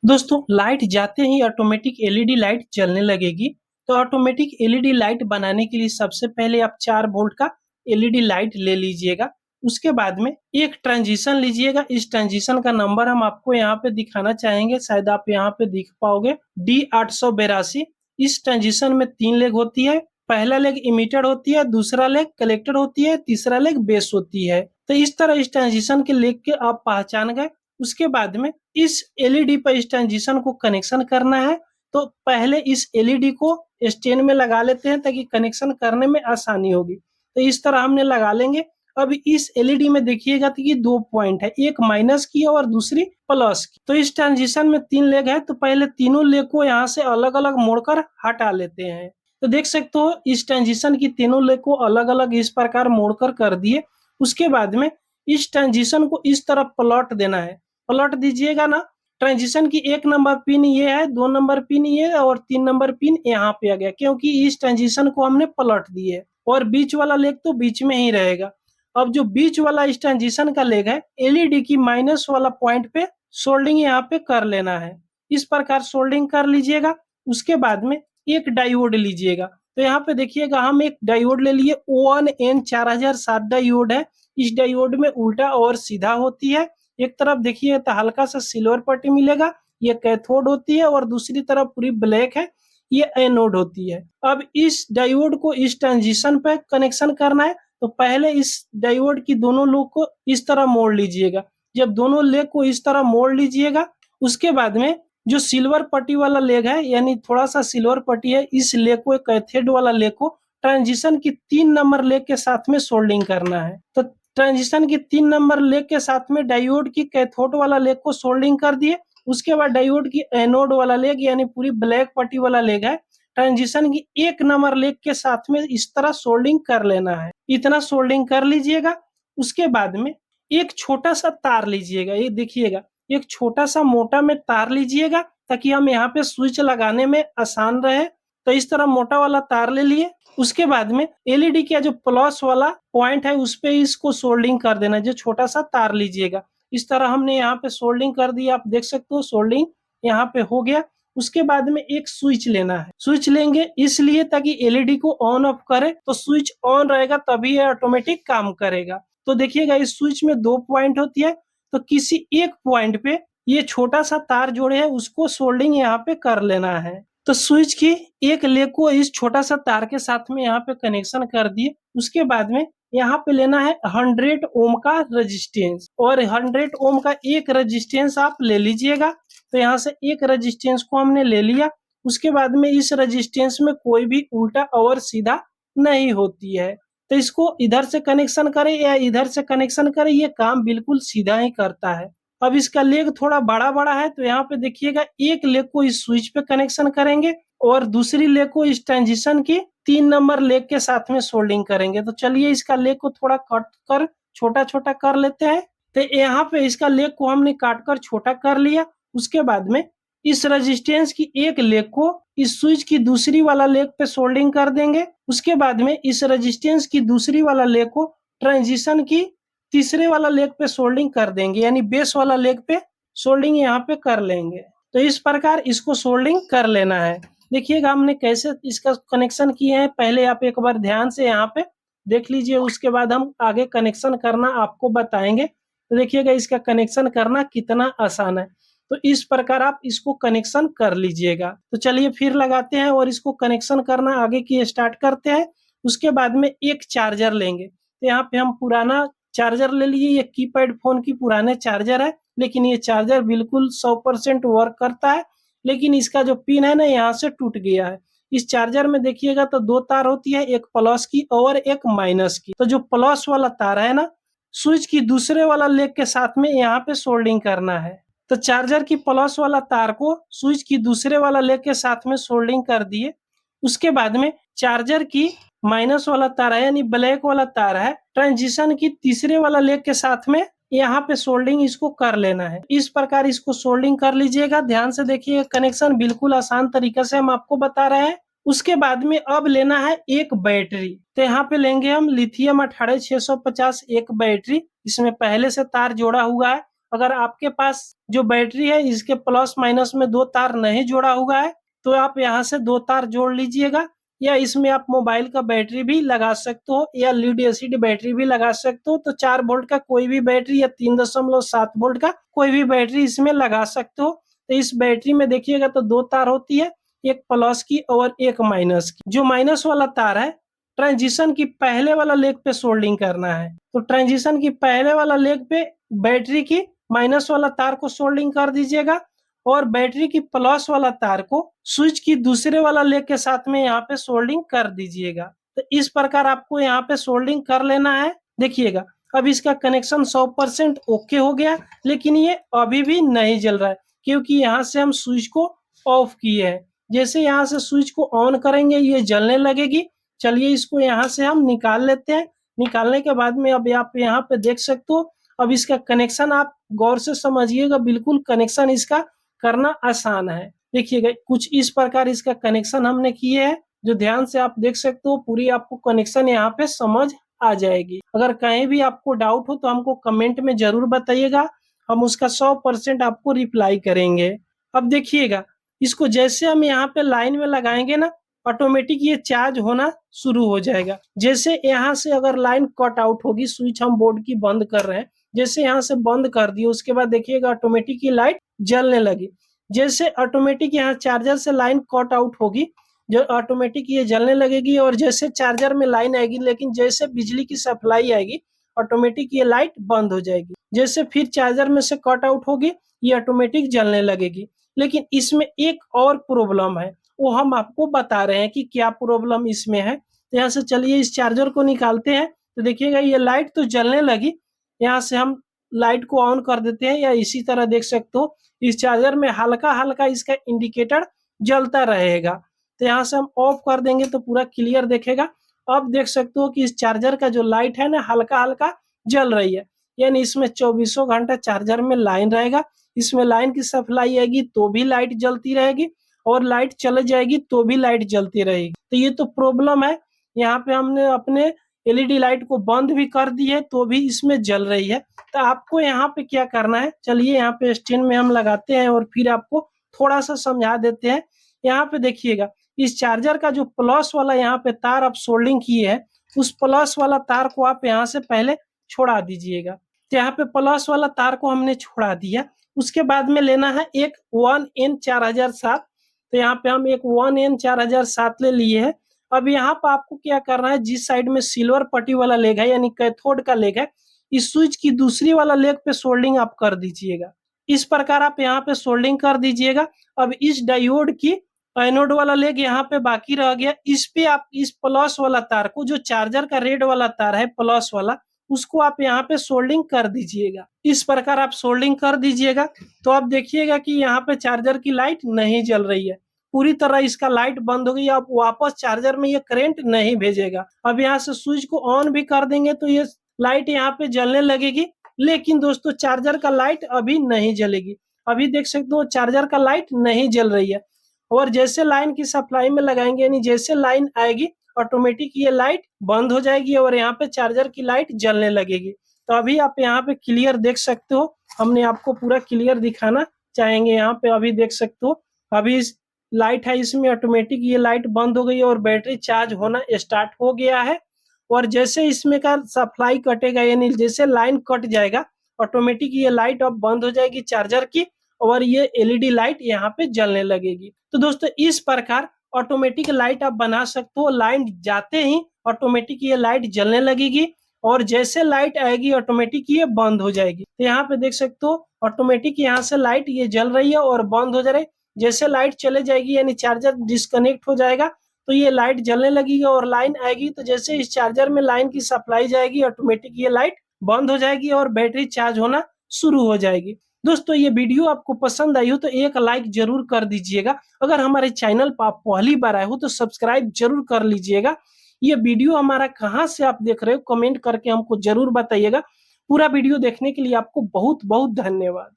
दोस्तों लाइट जाते ही automatic LED light जलने लगेगी। तो ऑटोमेटिक एलईडी लाइट बनाने के लिए सबसे पहले आप 4 वोल्ट का एलईडी लाइट ले लीजिएगा। उसके बाद में एक ट्रांजिशन लीजिएगा। इस ट्रांजिशन का नंबर हम आपको यहाँ पे दिखाना चाहेंगे, शायद आप यहाँ पे दिख पाओगे D882। इस ट्रांजिशन में 3 लेग होती है। पहला लेग इमीटर होती है, दूसरा लेग कलेक्टर होती है, तीसरा लेग बेस होती है। तो इस तरह इस ट्रांजिशन के लेग के आप पहचान गए। उसके बाद में इस एलईडी पर इस ट्रांजिशन को कनेक्शन करना है। तो पहले इस एलईडी को स्टैंड में लगा लेते हैं ताकि कनेक्शन करने में आसानी होगी। तो इस तरह हमने लगा लेंगे। अब इस एलईडी में देखिएगा तो ये 2 पॉइंट है, एक माइनस की और दूसरी प्लस की। तो इस ट्रांजिशन में 3 लेग है, तो पहले तीनों लेग को यहाँ से अलग अलग मोड़कर हटा लेते हैं। तो देख सकते हो इस ट्रांजिशन की तीनों लेग को अलग अलग इस प्रकार मोड़कर कर दिए। उसके बाद में इस ट्रांजिशन को इस तरह पलट देना है। पलट दीजिएगा ना। ट्रांजिशन की 1 नंबर पिन ये है, 2 नंबर पिन ये और 3 नंबर पिन यहाँ पे आ गया, क्योंकि इस ट्रांजिशन को हमने पलट दिए और बीच वाला लेग तो बीच में ही रहेगा। अब जो बीच वाला इस ट्रांजिशन का लेग है, एलईडी की माइनस वाला पॉइंट पे सोल्डिंग यहाँ पे कर लेना है। इस प्रकार सोल्डिंग कर लीजिएगा। उसके बाद में एक डायोड लीजिएगा। तो यहाँ पे देखिएगा हम एक डायोड ले लिए, ON-N4007 डायोड है। इस डायोड में उल्टा और सीधा होती है। एक तरफ देखिए तो हल्का सा सिल्वर पट्टी मिलेगा, ये कैथोड होती है, और दूसरी तरफ पूरी ब्लैक है, ये एनोड होती है। अब इस डायोड को इस ट्रांजिशन पे कनेक्शन करना है। तो पहले इस डायोड की दोनों लेग को इस तरह मोड़ लीजिएगा। जब दोनों लेग को इस तरह मोड़ लीजिएगा, उसके बाद में जो सिल्वर पट्टी वाला लेग है, यानी थोड़ा सा सिल्वर पट्टी है, इस लेग को, कैथोड वाला लेग को ट्रांजिशन की 3 नंबर लेग के साथ में सोल्डिंग करना है। तो ट्रांजिशन की 3 नंबर लेग के साथ में डायोड की कैथोड वाला लेग को सोल्डिंग कर दिए। उसके बाद डायोड की एनोड वाला लेग, यानी पूरी ब्लैक पट्टी वाला लेग है, ट्रांजिशन की 1 नंबर लेग के साथ में इस तरह सोल्डिंग कर लेना है। इतना सोल्डिंग कर लीजिएगा। उसके बाद में एक छोटा सा तार लीजिएगा। ये देखिएगा, एक छोटा सा मोटा में तार लीजिएगा ताकि हम यहाँ पे स्विच लगाने में आसान रहे। तो इस तरह मोटा वाला तार ले लिए। उसके बाद में एलईडी का जो प्लस वाला पॉइंट है उस पे इसको सोल्डिंग कर देना है। जो छोटा सा तार लीजिएगा, इस तरह हमने यहाँ पे सोल्डिंग कर दी। आप देख सकते हो सोल्डिंग यहाँ पे हो गया। उसके बाद में एक स्विच लेना है। स्विच लेंगे इसलिए ताकि एलईडी को ऑन ऑफ करे, तो स्विच ऑन रहेगा तभी ये ऑटोमेटिक काम करेगा। तो देखिएगा इस स्विच में 2 पॉइंट होती है, तो किसी एक पॉइंट पे ये छोटा सा तार जोड़े है उसको सोल्डिंग यहाँ पे कर लेना है। तो स्विच की एक लेग को इस छोटा सा तार के साथ में यहाँ पे कनेक्शन कर दिए। उसके बाद में यहाँ पे लेना है 100 ओम का रेजिस्टेंस, और 100 ओम का एक रेजिस्टेंस आप ले लीजिएगा। तो यहाँ से एक रेजिस्टेंस को हमने ले लिया। उसके बाद में इस रेजिस्टेंस में कोई भी उल्टा और सीधा नहीं होती है। तो इसको इधर से कनेक्शन करें या इधर से कनेक्शन करें, ये काम बिल्कुल सीधा ही करता है। अब इसका लेग थोड़ा बड़ा बड़ा है, तो यहाँ पे देखिएगा एक लेग को इस स्विच पे कनेक्शन करेंगे और दूसरी लेग को इस ट्रांजिशन की 3 नंबर लेग के साथ में सोल्डिंग करेंगे। तो चलिए इसका लेग को थोड़ा कट कर छोटा छोटा कर लेते हैं। तो यहाँ पे इसका लेग को हमने काट कर छोटा कर लिया। उसके बाद में इस रेजिस्टेंस की एक लेग को इस स्विच की दूसरी वाला लेग पे सोल्डिंग कर देंगे। उसके बाद में इस रेजिस्टेंस की दूसरी वाला लेग को ट्रांजिशन की तीसरे वाला लेग पे सोल्डिंग कर देंगे, यानी बेस वाला लेग पे सोल्डिंग यहाँ पे कर लेंगे। तो इस प्रकार इसको सोल्डिंग कर लेना है। देखिएगा हमने कैसे इसका कनेक्शन किए हैं, पहले आप एक बार ध्यान से यहाँ पे देख लीजिए। उसके बाद हम आगे कनेक्शन करना आपको बताएंगे। तो देखिएगा इसका कनेक्शन करना कितना आसान है। तो इस प्रकार आप इसको कनेक्शन कर लीजिएगा। तो चलिए फिर लगाते हैं और इसको कनेक्शन करना आगे की स्टार्ट करते हैं। उसके बाद में एक चार्जर लेंगे। तो यहाँ पे हम पुराना चार्जर ले लिए। ये कीपैड फोन की पुराने चार्जर है, लेकिन ये चार्जर बिल्कुल 100% वर्क करता है, लेकिन इसका जो पिन है ना यहाँ से टूट गया है। इस चार्जर में देखिएगा तो 2 तार होती है, एक प्लस की और एक माइनस की। तो जो प्लस वाला तार है ना, स्विच की दूसरे वाला लेग के साथ में यहाँ पे सोल्डिंग करना है। तो चार्जर की प्लस वाला तार को स्विच की दूसरे वाला लेग के साथ में सोल्डिंग कर दिए। उसके बाद में चार्जर की माइनस वाला तार है, यानी ब्लैक वाला तार है, ट्रांजिशन की तीसरे वाला लेग के साथ में यहाँ पे सोल्डिंग इसको कर लेना है। इस प्रकार इसको सोल्डिंग कर लीजिएगा। ध्यान से देखिए, कनेक्शन बिल्कुल आसान तरीके से हम आपको बता रहे हैं। उसके बाद में अब लेना है एक बैटरी। तो यहाँ पे लेंगे हम लिथियम 18650 एक बैटरी। इसमें पहले से तार जोड़ा हुआ है। अगर आपके पास जो बैटरी है इसके प्लस माइनस में 2 तार नहीं जोड़ा हुआ है तो आप यहाँ से 2 तार जोड़ लीजिएगा, या इसमें आप मोबाइल का बैटरी भी लगा सकते हो या लीड एसिड बैटरी भी लगा सकते हो। तो 4 वोल्ट का कोई भी बैटरी या 3.7 वोल्ट का कोई भी बैटरी इसमें लगा सकते हो। तो इस बैटरी में देखिएगा तो 2 तार होती है, एक प्लस की और एक माइनस की। जो माइनस वाला तार है ट्रांजिशन की पहले वाला लेग पे सोल्डिंग करना है। तो ट्रांजिशन की पहले वाला लेग पे बैटरी की माइनस वाला तार को सोल्डिंग कर दीजिएगा और बैटरी की प्लस वाला तार को स्विच की दूसरे वाला लेग के साथ में यहाँ पे सोल्डिंग कर दीजिएगा। तो इस प्रकार आपको यहाँ पे सोल्डिंग कर लेना है। देखिएगा अब इसका कनेक्शन 100% ओके हो गया, लेकिन ये अभी भी नहीं जल रहा है क्योंकि यहाँ से हम स्विच को ऑफ किए हैं। जैसे यहाँ से स्विच को ऑन करेंगे ये जलने लगेगी। चलिए इसको यहाँ से हम निकाल लेते हैं। निकालने के बाद में अब आप यहाँ पे देख सकते हो, अब इसका कनेक्शन आप गौर से समझिएगा, बिल्कुल कनेक्शन इसका करना आसान है। देखिएगा कुछ इस प्रकार इसका कनेक्शन हमने किए है, जो ध्यान से आप देख सकते हो पूरी आपको कनेक्शन यहाँ पे समझ आ जाएगी। अगर कहीं भी आपको डाउट हो तो हमको कमेंट में जरूर बताइएगा, हम उसका 100% आपको रिप्लाई करेंगे। अब देखिएगा इसको जैसे हम यहाँ पे लाइन में लगाएंगे ना, ऑटोमेटिक ये चार्ज होना शुरू हो जाएगा। जैसे यहाँ से अगर लाइन कट आउट होगी, स्विच हम बोर्ड की बंद कर रहे हैं, जैसे यहाँ से बंद कर दिए उसके बाद देखिएगा ऑटोमेटिक ये लाइट जलने लगी। जैसे ऑटोमेटिक यहाँ चार्जर से लाइन कट आउट होगी, जो ऑटोमेटिक ये जलने लगेगी। और जैसे चार्जर में लाइन आएगी, लेकिन जैसे बिजली की सप्लाई आएगी ऑटोमेटिक ये लाइट बंद हो जाएगी। जैसे फिर चार्जर में से कट आउट होगी ये ऑटोमेटिक जलने लगेगी। लेकिन इसमें एक और प्रॉब्लम है, वो हम आपको बता रहे हैं कि क्या प्रॉब्लम इसमें है। तो यहाँ से चलिए इस चार्जर को निकालते हैं। तो देखिएगा ये लाइट तो जलने लगी। यहाँ से हम लाइट को ऑन कर देते हैं, या इसी तरह देख सकते हो इस चार्जर में हल्का हल्का इसका इंडिकेटर जलता रहेगा। तो यहाँ से हम ऑफ कर देंगे तो पूरा क्लियर देखेगा। अब देख सकते हो कि इस चार्जर का जो लाइट है ना हल्का हल्का जल रही है, यानी इसमें 24 घंटा चार्जर में लाइन रहेगा। इसमें लाइन की सप्लाई आएगी तो भी लाइट जलती रहेगी, और लाइट चले जाएगी तो भी लाइट जलती रहेगी। तो ये तो प्रॉब्लम है। यहाँ पे हमने अपने एलईडी लाइट को बंद भी कर दी है तो भी इसमें जल रही है। तो आपको यहाँ पे क्या करना है, चलिए यहाँ पे स्टैंड में हम लगाते हैं और फिर आपको थोड़ा सा समझा देते हैं। यहाँ पे देखिएगा इस चार्जर का जो प्लस वाला यहाँ पे तार आप सोल्डिंग किए हैं, उस प्लस वाला तार को आप यहाँ से पहले छोड़ा दीजिएगा। तो यहाँ पे प्लस वाला तार को हमने छोड़ा दिया। उसके बाद में लेना है एक 1N4007। तो यहाँ पे हम एक 1N4007 ले लिए हैं। अब यहाँ पे आपको क्या करना है, जिस साइड में सिल्वर पट्टी वाला लेग है यानी कैथोड का लेग है, इस स्विच की दूसरी वाला लेग पे सोल्डिंग आप कर दीजिएगा। इस प्रकार आप यहाँ पे सोल्डिंग कर दीजिएगा। अब इस डायोड की एनोड वाला लेग यहाँ पे बाकी रह गया, इस पे आप इस प्लस वाला तार को, जो चार्जर का रेड वाला तार है प्लस वाला, उसको आप यहाँ पे सोल्डिंग कर दीजिएगा। इस प्रकार आप सोल्डिंग कर दीजिएगा तो आप देखिएगा कि यहाँ पे चार्जर की लाइट नहीं जल रही है, पूरी तरह इसका लाइट बंद हो गई। आप वापस चार्जर में ये करंट नहीं भेजेगा। अब यहाँ से स्विच को ऑन भी कर देंगे तो ये लाइट यहाँ पे जलने लगेगी, लेकिन दोस्तों चार्जर का लाइट अभी नहीं जलेगी। अभी देख सकते हो चार्जर का लाइट नहीं जल रही है। और जैसे लाइन की सप्लाई में लगाएंगे, यानी जैसे लाइन आएगी ऑटोमेटिक ये लाइट बंद हो जाएगी और यहाँ पे चार्जर की लाइट जलने लगेगी। तो अभी आप यहाँ पे क्लियर देख सकते हो, हमने आपको पूरा क्लियर दिखाना चाहेंगे। यहाँ पे अभी देख सकते हो अभी लाइट है, इसमें ऑटोमेटिक ये लाइट बंद हो गई और बैटरी चार्ज होना स्टार्ट हो गया है। और जैसे इसमें का सप्लाई कटेगा, यानी जैसे लाइन कट जाएगा ऑटोमेटिक ये लाइट अब बंद हो जाएगी चार्जर की, और ये एलईडी लाइट यहाँ पे जलने लगेगी। तो दोस्तों इस प्रकार ऑटोमेटिक लाइट आप बना सकते हो। लाइन जाते ही ऑटोमेटिक ये लाइट जलने लगेगी, और जैसे लाइट आएगी ऑटोमेटिक ये बंद हो जाएगी। तो यहाँ पे देख सकते हो ऑटोमेटिक यहाँ से लाइट ये जल रही है और बंद हो जा रही है। जैसे लाइट चले जाएगी यानी चार्जर डिस्कनेक्ट हो जाएगा तो ये लाइट जलने लगेगी, और लाइन आएगी तो जैसे इस चार्जर में लाइन की सप्लाई जाएगी ऑटोमेटिक ये लाइट बंद हो जाएगी और बैटरी चार्ज होना शुरू हो जाएगी। दोस्तों ये वीडियो आपको पसंद आई हो तो एक लाइक जरूर कर दीजिएगा। अगर हमारे चैनल पर आप पहली बार आए हो तो सब्सक्राइब जरूर कर लीजिएगा। ये वीडियो हमारा कहाँ से आप देख रहे हो कमेंट करके हमको जरूर बताइएगा। पूरा वीडियो देखने के लिए आपको बहुत बहुत धन्यवाद।